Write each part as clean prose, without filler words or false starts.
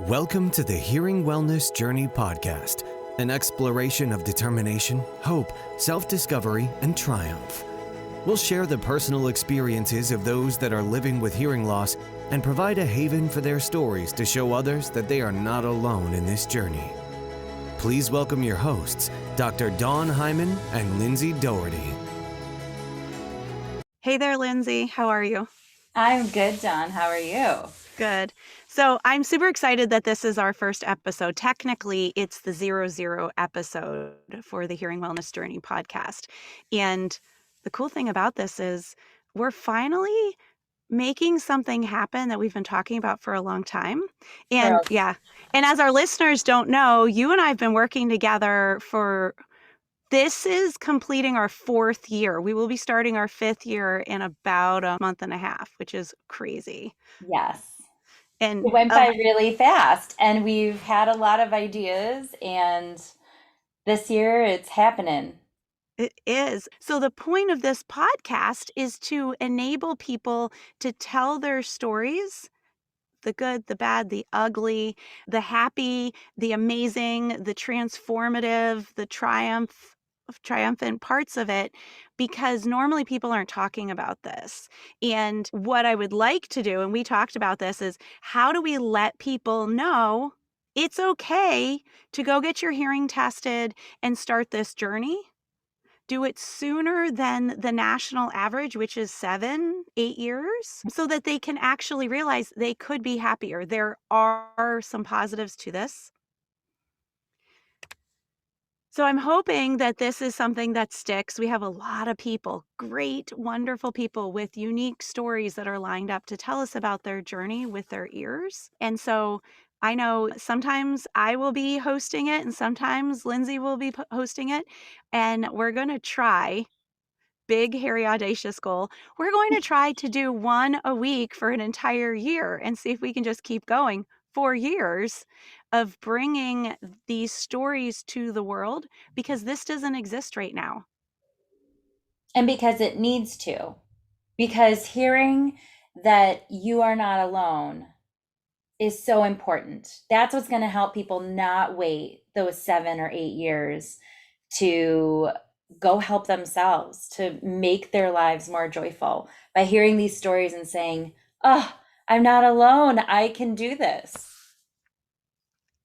Welcome to the Hearing Wellness Journey Podcast, an exploration of determination, hope, self-discovery, and triumph. We'll share the personal experiences of those that are living with hearing loss and provide a haven for their stories to show others that they are not alone in this journey. Please welcome your hosts, Dr. Dawn Heiman and Lindsey Doherty. Hey there, Lindsey. How are you? I'm good, Dawn. How are you? Good. So I'm super excited that this is our first episode. Technically, it's the 00 episode for the Hearing Wellness Journey podcast. And the cool thing about this is we're finally making something happen that we've been talking about for a long time. And and as our listeners don't know, you and I have been working together this is completing our 4th year. We will be starting our 5th year in about a month and a half, which is crazy. Yes. And it went by really fast, and we've had a lot of ideas, and this year it's happening. It is. So the point of this podcast is to enable people to tell their stories, the good, the bad, the ugly, the happy, the amazing, the transformative, the triumphant parts of it, because normally people aren't talking about this. And what I would like to do, and we talked about this, is how do we let people know it's okay to go get your hearing tested and start this journey? Do it sooner than the national average, which is 7-8 years, so that they can actually realize they could be happier. There are some positives to this. So I'm hoping that this is something that sticks. We have a lot of people, great, wonderful people with unique stories that are lined up to tell us about their journey with their ears. And so I know sometimes I will be hosting it and sometimes Lindsey will be hosting it. And we're going to try, big, hairy, audacious goal, we're going to try to do one a week for an entire year and see if we can just keep going. 4 years of bringing these stories to the world, because this doesn't exist right now. And because it needs to. Because hearing that you are not alone is so important. That's what's going to help people not wait those 7 or 8 years to go help themselves, to make their lives more joyful by hearing these stories and saying, oh, I'm not alone. I can do this.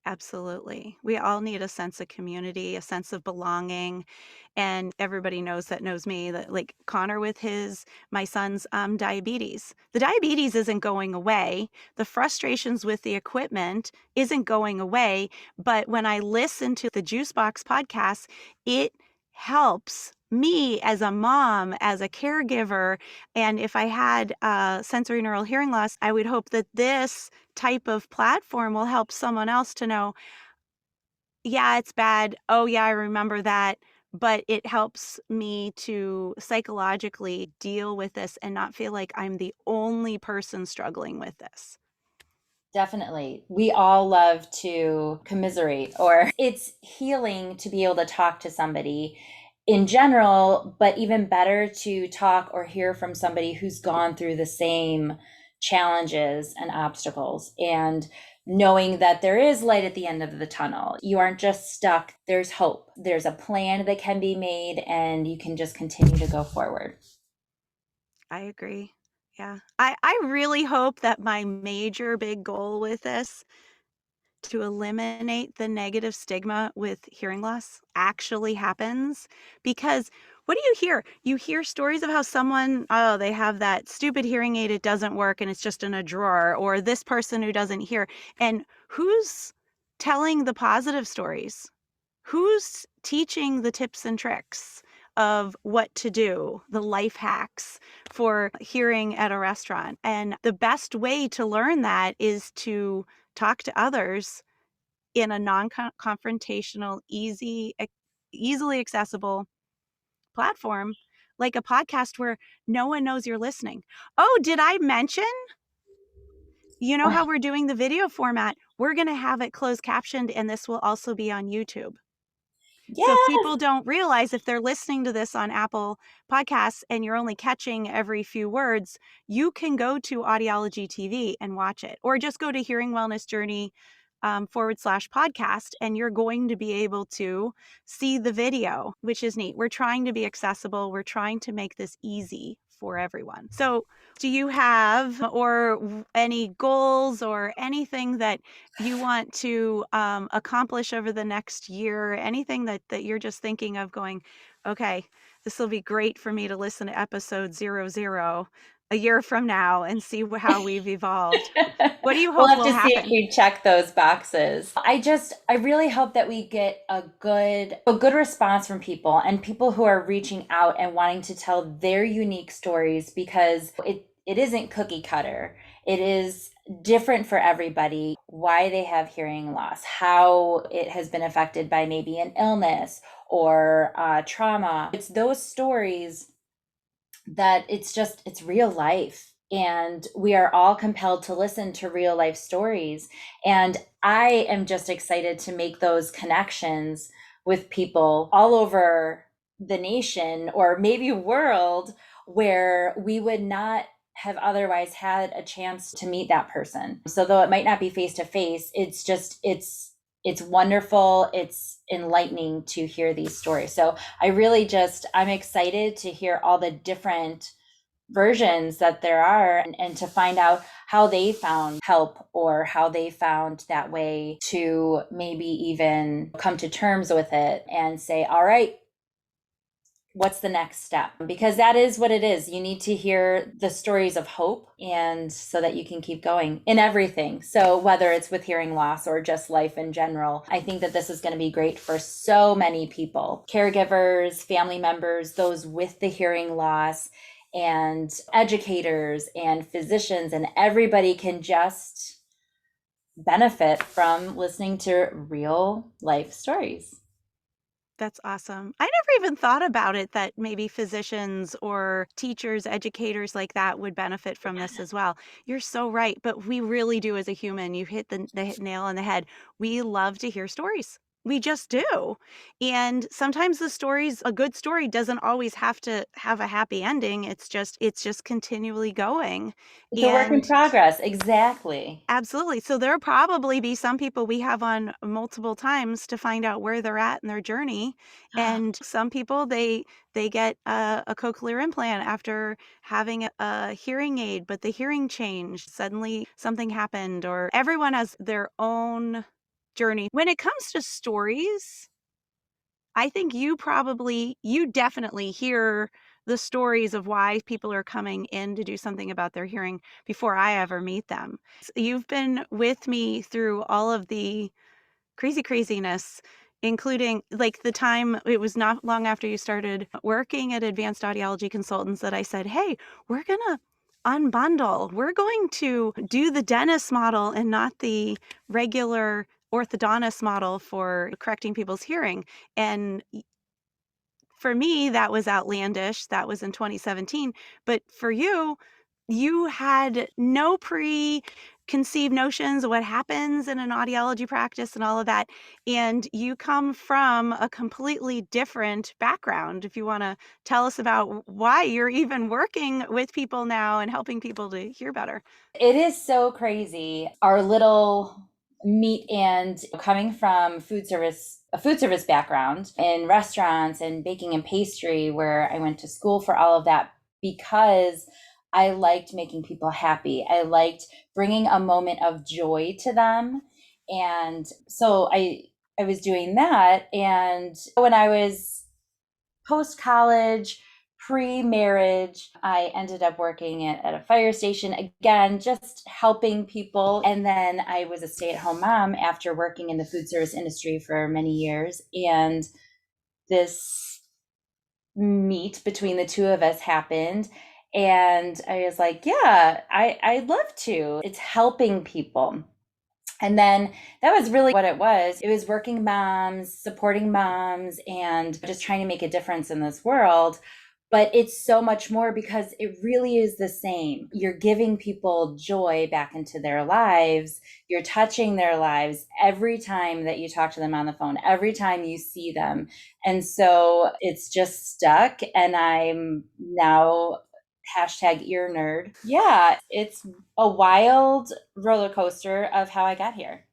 Absolutely. We all need a sense of community, a sense of belonging. And everybody knows me that, like Connor with my son's diabetes. The diabetes isn't going away. The frustrations with the equipment isn't going away. But when I listen to the Juicebox podcast, it helps me as a mom, as a caregiver. And if I had sensory neural hearing loss, I would hope that this type of platform will help someone else to know, yeah, it's bad. Oh, yeah, I remember that. But it helps me to psychologically deal with this and not feel like I'm the only person struggling with this. Definitely. We all love to commiserate, or it's healing to be able to talk to somebody in general, but even better to talk or hear from somebody who's gone through the same challenges and obstacles, and knowing that there is light at the end of the tunnel. You aren't just stuck. There's hope. There's a plan that can be made, and you can just continue to go forward. I agree. Yeah. I really hope that my major big goal with this, to eliminate the negative stigma with hearing loss, actually happens. Because what do you hear? You hear stories of how someone, they have that stupid hearing aid, it doesn't work and it's just in a drawer, or this person who doesn't hear. And who's telling the positive stories? Who's teaching the tips and tricks of what to do, the life hacks for hearing at a restaurant? And the best way to learn that is to talk to others in a non-confrontational, easily accessible platform, like a podcast where no one knows you're listening. Oh, did I mention? You know how we're doing the video format? We're going to have it closed captioned, and this will also be on YouTube. Yes. So people don't realize, if they're listening to this on Apple Podcasts and you're only catching every few words, you can go to Audiology TV and watch it, or just go to Hearing Wellness Journey /podcast, and you're going to be able to see the video, which is neat. We're trying to be accessible. We're trying to make this easy for everyone. So do you have any goals or anything that you want to accomplish over the next year? Anything that you're just thinking of going, okay, this will be great for me to listen to episode 00 a year from now and see how we've evolved. What do you We'll hope have will to see if happen? we check those boxes. I really hope that we get a good response from people, and people who are reaching out and wanting to tell their unique stories, because it isn't cookie cutter. It is different for everybody, why they have hearing loss, how it has been affected by maybe an illness or trauma. It's those stories that it's real life, and we are all compelled to listen to real life stories. And I am just excited to make those connections with people all over the nation, or maybe world, where we would not have otherwise had a chance to meet that person. So though it might not be face to face, it's wonderful. It's enlightening to hear these stories. So I'm excited to hear all the different versions that there are, and to find out how they found help, or how they found that way to maybe even come to terms with it and say, all right, what's the next step? Because that is what it is. You need to hear the stories of hope, and so that you can keep going in everything. So whether it's with hearing loss or just life in general, I think that this is going to be great for so many people, caregivers, family members, those with the hearing loss, and educators and physicians, and everybody can just benefit from listening to real life stories. That's awesome. I never even thought about it that maybe physicians or teachers, educators like that would benefit from this as well. You're so right. But we really do, as a human. You hit the nail on the head. We love to hear stories. We just do. And sometimes a good story doesn't always have to have a happy ending. It's just continually going. It's a work in And progress. Exactly. absolutely. So there'll probably be some people we have on multiple times to find out where they're at in their journey. And some people, they get a cochlear implant after having a hearing aid, but the hearing changed. Suddenly something happened, or everyone has their own journey. When it comes to stories, I think you definitely hear the stories of why people are coming in to do something about their hearing before I ever meet them. You've been with me through all of the craziness, including like the time, it was not long after you started working at Advanced Audiology Consultants, that I said, hey, we're going to unbundle. We're going to do the dentist model and not the regular orthodontist model for correcting people's hearing. And for me, that was outlandish. That was in 2017. But for you, you had no preconceived notions of what happens in an audiology practice and all of that. And you come from a completely different background. If you want to tell us about why you're even working with people now and helping people to hear better. It is so crazy. Our little meat, and coming from a food service background in restaurants and baking and pastry, where I went to school for all of that, because I liked making people happy. I liked bringing a moment of joy to them. And so I was doing that. And when I was post-college, pre-marriage, I ended up working at a fire station, again, just helping people. And then I was a stay-at-home mom after working in the food service industry for many years. And this meet between the two of us happened. And I was like, yeah, I'd love to. It's helping people. And then that was really what it was. It was working moms, supporting moms, and just trying to make a difference in this world. But it's so much more, because it really is the same. You're giving people joy back into their lives. You're touching their lives every time that you talk to them on the phone, every time you see them. And so it's just stuck. And I'm now #ear nerd. Yeah, it's a wild roller coaster of how I got here.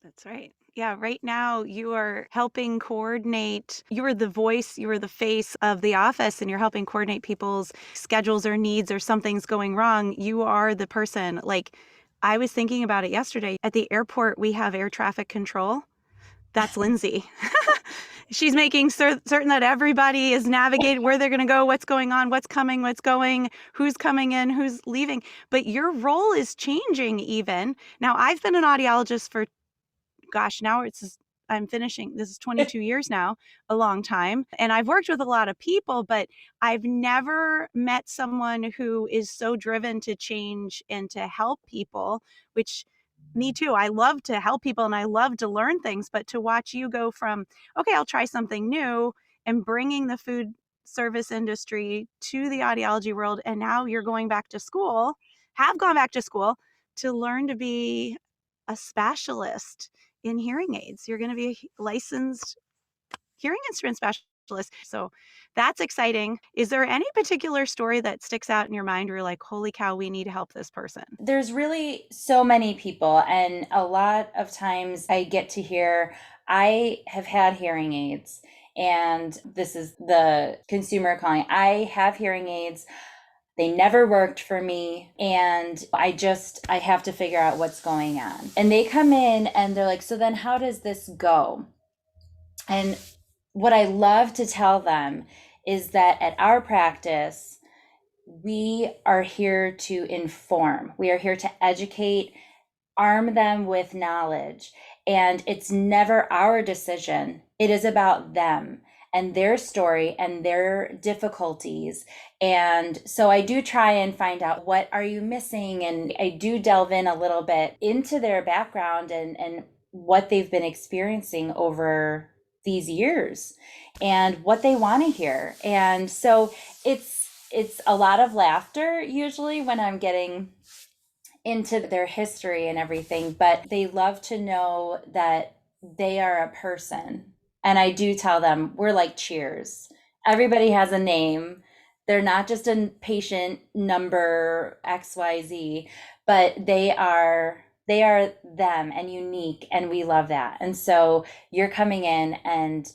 That's right. Yeah, right now you are helping coordinate. You are the voice, you are the face of the office, and you're helping coordinate people's schedules or needs or something's going wrong. You are the person. Like, I was thinking about it yesterday. At the airport, we have air traffic control. That's Lindsey. She's making certain that everybody is navigating where they're going to go, what's going on, what's coming, what's going, who's coming in, who's leaving. But your role is changing even. Now, I've been an audiologist for, now I'm finishing. This is 22 years now, a long time. And I've worked with a lot of people, but I've never met someone who is so driven to change and to help people, which me too. I love to help people and I love to learn things, but to watch you go from, okay, I'll try something new, and bringing the food service industry to the audiology world. And now you're going back to school, have gone back to school to learn to be a specialist in hearing aids. You're going to be a licensed hearing instrument specialist. So that's exciting. Is there any particular story that sticks out in your mind where you're like, holy cow, we need to help this person? There's really so many people, and a lot of times I get to hear, I have had hearing aids, and this is the consumer calling. I have hearing aids. They never worked for me, and I have to figure out what's going on. And they come in and they're like, so then how does this go? And what I love to tell them is that at our practice, we are here to inform. We are here to educate, arm them with knowledge. And it's never our decision. It is about them and their story and their difficulties. And so I do try and find out, what are you missing? And I do delve in a little bit into their background and what they've been experiencing over these years and what they want to hear. And so it's a lot of laughter usually when I'm getting into their history and everything, but they love to know that they are a person. And I do tell them, we're like Cheers. Everybody has a name. They're not just a patient number XYZ, but they are them and unique, and we love that. And so you're coming in, and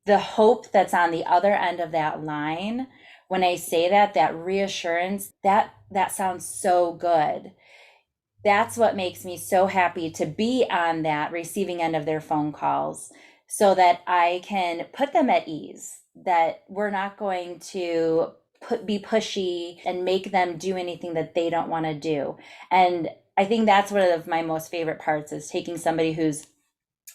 the hope that's on the other end of that line, when I say that reassurance, that sounds so good. That's what makes me so happy to be on that receiving end of their phone calls, so that I can put them at ease, that we're not going to be pushy and make them do anything that they don't want to do. And I think that's one of my most favorite parts, is taking somebody who's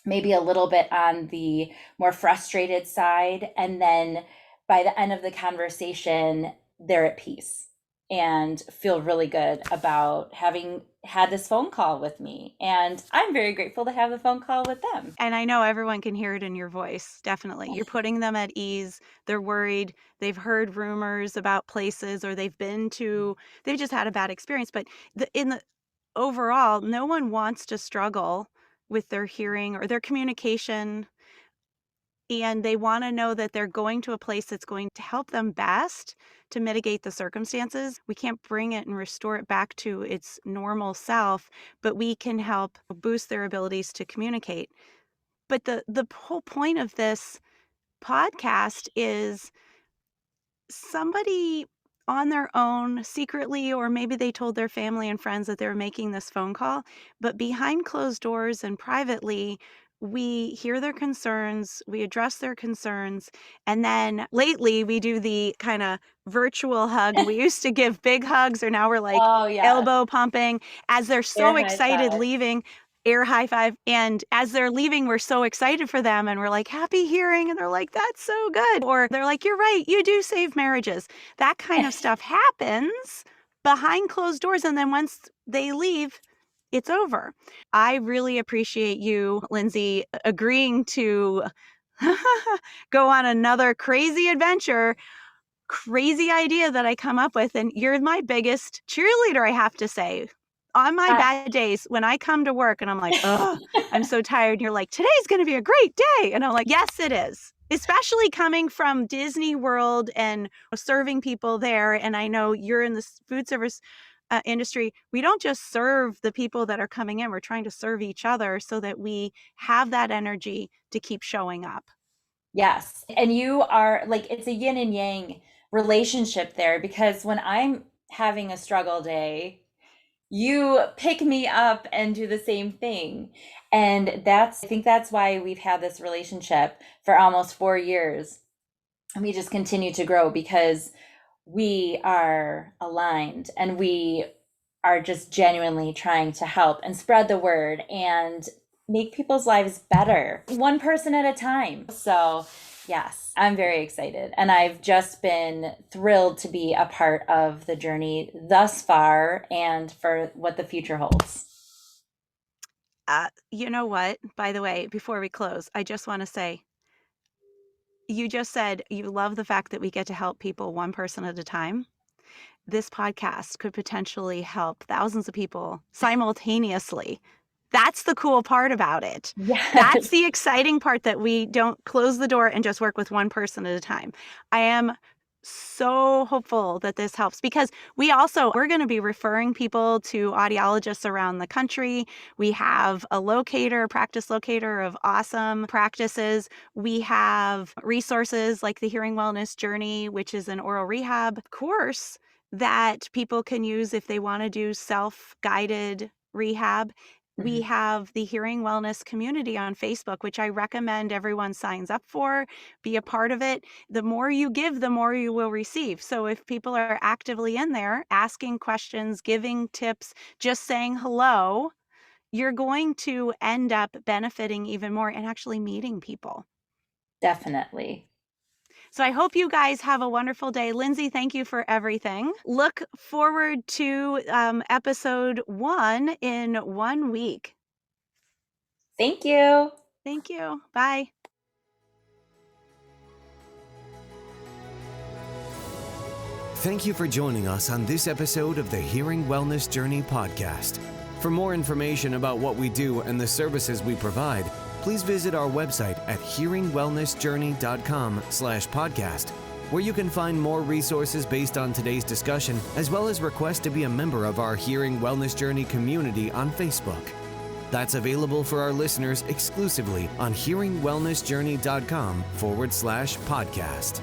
maybe a little bit on the more frustrated side, and then by the end of the conversation, they're at peace and feel really good about having had this phone call with me. And I'm very grateful to have the phone call with them. And I know everyone can hear it in your voice. Definitely. You're putting them at ease. They're worried. They've heard rumors about places, or they've just had a bad experience. But overall, no one wants to struggle with their hearing or their communication. And they want to know that they're going to a place that's going to help them best to mitigate the circumstances. We can't bring it and restore it back to its normal self, but we can help boost their abilities to communicate. But the whole point of this podcast is somebody on their own secretly, or maybe they told their family and friends that they were making this phone call, but behind closed doors and privately, we hear their concerns, we address their concerns, and then lately we do the kind of virtual hug. We used to give big hugs, or now we're like elbow pumping as they're so excited leaving. Air high five. And as they're leaving, we're so excited for them, and we're like, happy hearing. And they're like, that's so good. Or they're like, you're right, you do save marriages. That kind of stuff happens behind closed doors. And then once they leave, it's over. I really appreciate you, Lindsey, agreeing to go on another crazy adventure, crazy idea that I come up with. And you're my biggest cheerleader, I have to say. On my bad days, when I come to work and I'm like, oh, I'm so tired. And you're like, today's going to be a great day. And I'm like, yes, it is. Especially coming from Disney World and serving people there. And I know you're in the food service industry, we don't just serve the people that are coming in. We're trying to serve each other so that we have that energy to keep showing up. Yes. And you are like, it's a yin and yang relationship there, because when I'm having a struggle day, you pick me up and do the same thing. And I think that's why we've had this relationship for almost 4 years. And we just continue to grow because we are aligned and we are just genuinely trying to help and spread the word and make people's lives better, one person at a time. So yes, I'm very excited. And I've just been thrilled to be a part of the journey thus far and for what the future holds. You know what? By the way, before we close, I just want to say, you just said you love the fact that we get to help people one person at a time. This podcast could potentially help thousands of people simultaneously. That's the cool part about it. Yes. That's the exciting part, that we don't close the door and just work with one person at a time. I am so hopeful that this helps, because we're going to be referring people to audiologists around the country. We have a practice locator of awesome practices. We have resources like the Hearing Wellness Journey, which is an oral rehab course that people can use if they want to do self-guided rehab. We have the Hearing Wellness community on Facebook, which I recommend everyone signs up for, be a part of it. The more you give, the more you will receive. So if people are actively in there, asking questions, giving tips, just saying hello, you're going to end up benefiting even more and actually meeting people. Definitely. So I hope you guys have a wonderful day. Lindsey, thank you for everything. Look forward to episode 1 in 1 week. Thank you. Thank you. Bye. Thank you for joining us on this episode of the Hearing Wellness Journey podcast. For more information about what we do and the services we provide, please visit our website at hearingwellnessjourney.com/podcast, where you can find more resources based on today's discussion, as well as request to be a member of our Hearing Wellness Journey community on Facebook. That's available for our listeners exclusively on hearingwellnessjourney.com/podcast.